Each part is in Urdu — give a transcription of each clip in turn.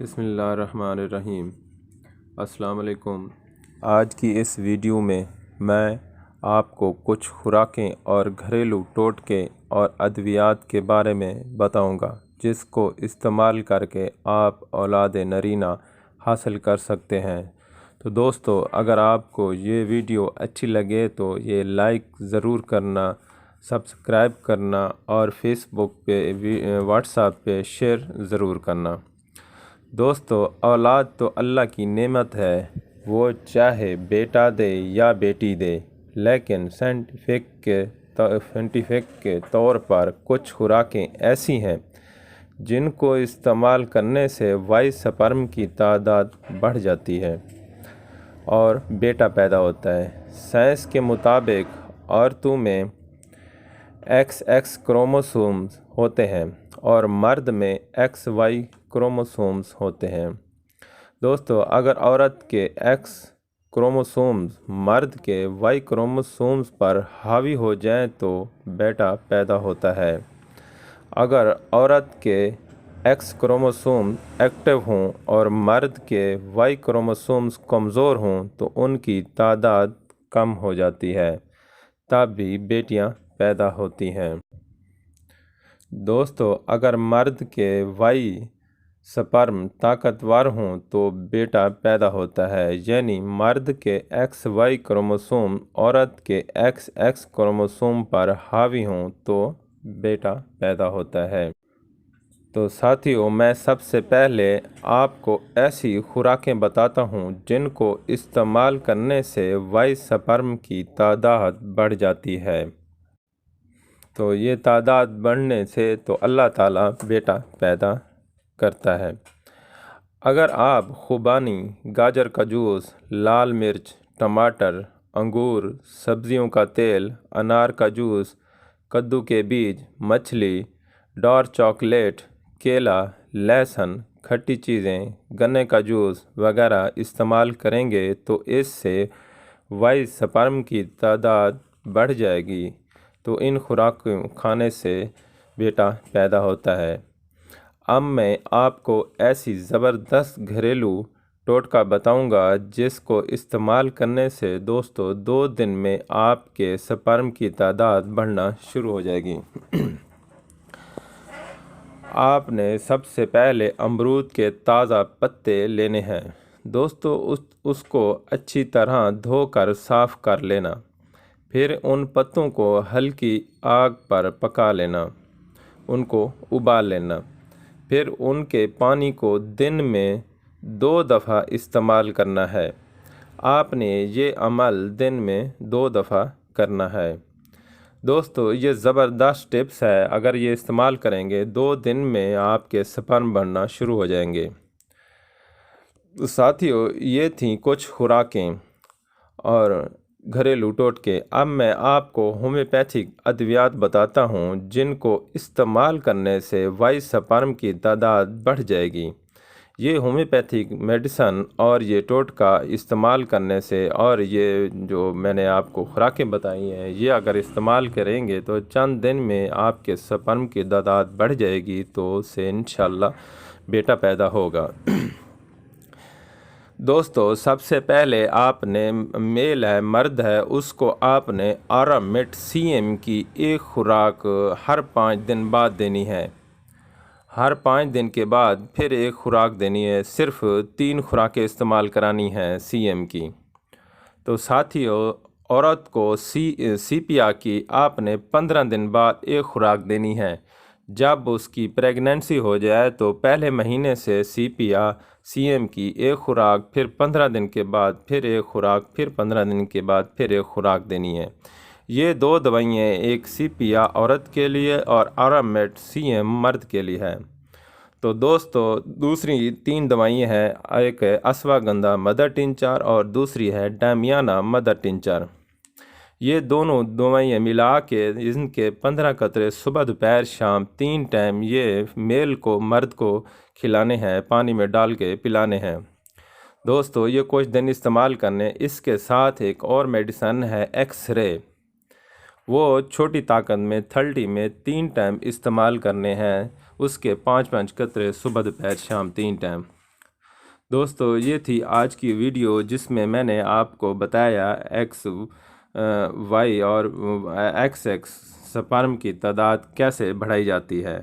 بسم اللہ الرحمن الرحیم۔ السلام علیکم۔ آج کی اس ویڈیو میں آپ کو کچھ خوراکیں اور گھریلو ٹوٹکے اور ادویات کے بارے میں بتاؤں گا جس کو استعمال کر کے آپ اولاد نرینہ حاصل کر سکتے ہیں۔ تو دوستو، اگر آپ کو یہ ویڈیو اچھی لگے تو یہ لائک ضرور کرنا، سبسکرائب کرنا اور فیس بک پہ واٹس ایپ پہ شیئر ضرور کرنا۔ دوستو، اولاد تو اللہ کی نعمت ہے، وہ چاہے بیٹا دے یا بیٹی دے، لیکن سائنٹیفک کے طور پر کچھ خوراکیں ایسی ہیں جن کو استعمال کرنے سے وائی سپرم کی تعداد بڑھ جاتی ہے اور بیٹا پیدا ہوتا ہے۔ سائنس کے مطابق عورتوں میں XX کروموسومز ہوتے ہیں اور مرد میں XY کروموسومز ہوتے ہیں۔ دوستو، اگر عورت کے X کروموسومز مرد کے Y کروموسومز پر حاوی ہو جائیں تو بیٹا پیدا ہوتا ہے۔ اگر عورت کے X کروموسومز ایکٹیو ہوں اور مرد کے Y کروموسومز کمزور ہوں تو ان کی تعداد کم ہو جاتی ہے، تب بھی بیٹیاں پیدا ہوتی ہیں۔ دوستو، اگر مرد کے Y سپرم طاقتور ہوں تو بیٹا پیدا ہوتا ہے، یعنی مرد کے XY کروموسوم عورت کے XX کروموسوم پر حاوی ہوں تو بیٹا پیدا ہوتا ہے۔ تو ساتھیو، میں سب سے پہلے آپ کو ایسی خوراکیں بتاتا ہوں جن کو استعمال کرنے سے وائی سپرم کی تعداد بڑھ جاتی ہے۔ تو یہ تعداد بڑھنے سے تو اللہ تعالیٰ بیٹا پیدا کرتا ہے۔ اگر آپ خوبانی، گاجر کا جوس، لال مرچ، ٹماٹر، انگور، سبزیوں کا تیل، انار کا جوس، کدو کے بیج، مچھلی، ڈارک چاکلیٹ، کیلا، لہسن، کھٹی چیزیں، گنے کا جوس وغیرہ استعمال کریں گے تو اس سے وائی سپرم کی تعداد بڑھ جائے گی، تو ان خوراکوں کھانے سے بیٹا پیدا ہوتا ہے۔ اب میں آپ کو ایسی زبردست گھریلو ٹوٹکا بتاؤں گا جس کو استعمال کرنے سے دوستو 2 دن میں آپ کے سپرم کی تعداد بڑھنا شروع ہو جائے گی۔ آپ نے سب سے پہلے امرود کے تازہ پتے لینے ہیں۔ دوستو، اس کو اچھی طرح دھو کر صاف کر لینا، پھر ان پتوں کو ہلکی آگ پر پکا لینا، ان کو ابال لینا، پھر ان کے پانی کو دن میں 2 دفعہ استعمال کرنا ہے۔ آپ نے یہ عمل دن میں 2 دفعہ کرنا ہے۔ دوستو، یہ زبردست ٹپس ہے، اگر یہ استعمال کریں گے 2 دن میں آپ کے سپرم بڑھنا شروع ہو جائیں گے۔ ساتھیو، یہ تھیں کچھ خوراکیں اور گھریلو ٹوٹکے۔ اب میں آپ کو ہومیوپیتھک ادویات بتاتا ہوں جن کو استعمال کرنے سے وائی سپرم کی تعداد بڑھ جائے گی۔ یہ ہومیوپیتھک میڈیسن اور یہ ٹوٹکا استعمال کرنے سے اور یہ جو میں نے آپ کو خوراکیں بتائی ہیں، یہ اگر استعمال کریں گے تو چند دن میں آپ کے سپرم کی تعداد بڑھ جائے گی، تو اس سے انشاءاللہ بیٹا پیدا ہوگا۔ دوستو، سب سے پہلے آپ نے میل ہے، مرد ہے، اس کو آپ نے آرامٹ CM کی ایک خوراک ہر 5 دن بعد دینی ہے۔ ہر 5 دن کے بعد پھر ایک خوراک دینی ہے، صرف 3 خوراکیں استعمال کرانی ہیں CM کی۔ تو ساتھیو، عورت کو CPA کی آپ نے 15 دن بعد ایک خوراک دینی ہے۔ جب اس کی پریگننسی ہو جائے تو پہلے مہینے سے CPA CM کی ایک خوراک، پھر 15 دن کے بعد پھر ایک خوراک، پھر 15 دن کے بعد پھر ایک خوراک دینی ہے۔ یہ 2 دوائیں، ایک CPA عورت کے لیے اور آرامٹ CM مرد کے لیے ہے۔ تو دوستو، دوسری 3 دوائیں ہیں، ایک ہے اشواگندھا مدر ٹنچر اور دوسری ہے ڈامیانا مدر ٹنچر۔ یہ دونوں دوائیں ملا کے ان کے 15 قطرے صبح دوپہر شام 3 ٹائم یہ میل کو مرد کو کھلانے ہیں، پانی میں ڈال کے پلانے ہیں۔ دوستو، یہ کچھ دن استعمال کرنے۔ اس کے ساتھ ایک اور میڈیسن ہے ایکس رے، وہ چھوٹی طاقت میں 30 میں 3 ٹائم استعمال کرنے ہیں، اس کے 5 قطرے صبح دوپہر شام 3 ٹائم۔ دوستو یہ تھی آج کی ویڈیو جس میں میں نے آپ کو بتایا ایکس وائی اور ایکس سپرم کی تعداد کیسے بڑھائی جاتی ہے،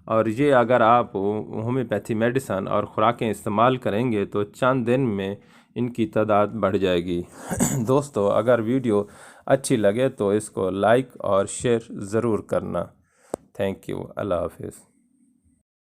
اور یہ اگر آپ ہومیوپیتھی میڈیسن اور خوراکیں استعمال کریں گے تو چند دن میں ان کی تعداد بڑھ جائے گی۔ دوستو اگر ویڈیو اچھی لگے تو اس کو لائک اور شیئر ضرور کرنا۔ تھینک یو، اللہ حافظ۔